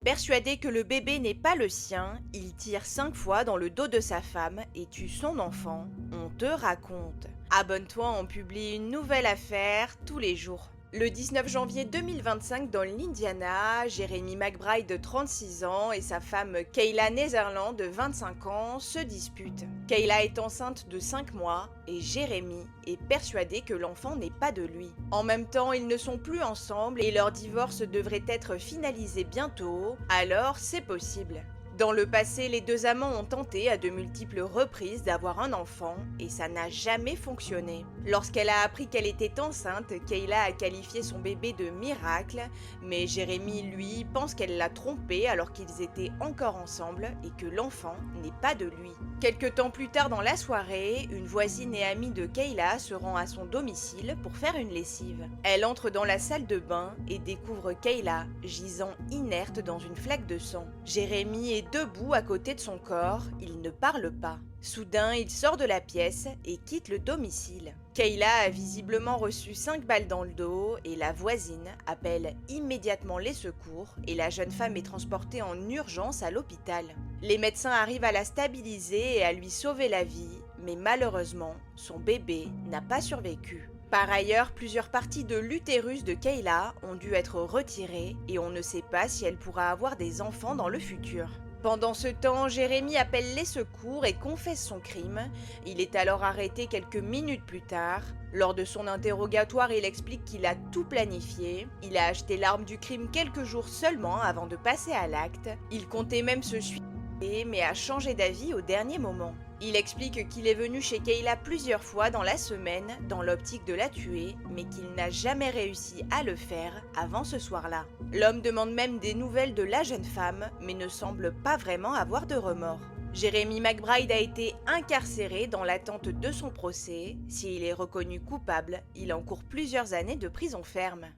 Persuadé que le bébé n'est pas le sien, il tire 5 fois dans le dos de sa femme et tue son enfant. On te raconte. Abonne-toi, on publie une nouvelle affaire tous les jours. Le 19 janvier 2025, dans l'Indiana, Jeremy McBride de 36 ans et sa femme Kayla Netherland de 25 ans se disputent. Kayla est enceinte de 5 mois et Jeremy est persuadé que l'enfant n'est pas de lui. En même temps, ils ne sont plus ensemble et leur divorce devrait être finalisé bientôt, alors c'est possible. Dans le passé, les deux amants ont tenté à de multiples reprises d'avoir un enfant et ça n'a jamais fonctionné. Lorsqu'elle a appris qu'elle était enceinte, Kayla a qualifié son bébé de miracle, mais Jérémy, lui, pense qu'elle l'a trompé alors qu'ils étaient encore ensemble et que l'enfant n'est pas de lui. Quelque temps plus tard dans la soirée, une voisine et amie de Kayla se rend à son domicile pour faire une lessive. Elle entre dans la salle de bain et découvre Kayla gisant inerte dans une flaque de sang. Jérémy est debout à côté de son corps, il ne parle pas. Soudain, il sort de la pièce et quitte le domicile. Kayla a visiblement reçu 5 balles dans le dos et la voisine appelle immédiatement les secours et la jeune femme est transportée en urgence à l'hôpital. Les médecins arrivent à la stabiliser et à lui sauver la vie, mais malheureusement, son bébé n'a pas survécu. Par ailleurs, plusieurs parties de l'utérus de Kayla ont dû être retirées et on ne sait pas si elle pourra avoir des enfants dans le futur. Pendant ce temps, Jérémy appelle les secours et confesse son crime. Il est alors arrêté quelques minutes plus tard. Lors de son interrogatoire, il explique qu'il a tout planifié. Il a acheté l'arme du crime quelques jours seulement avant de passer à l'acte. Il comptait même se suicider, mais a changé d'avis au dernier moment. Il explique qu'il est venu chez Kayla plusieurs fois dans la semaine dans l'optique de la tuer, mais qu'il n'a jamais réussi à le faire avant ce soir-là. L'homme demande même des nouvelles de la jeune femme, mais ne semble pas vraiment avoir de remords. Jeremy McBride a été incarcéré dans l'attente de son procès. S'il est reconnu coupable, il encourt plusieurs années de prison ferme.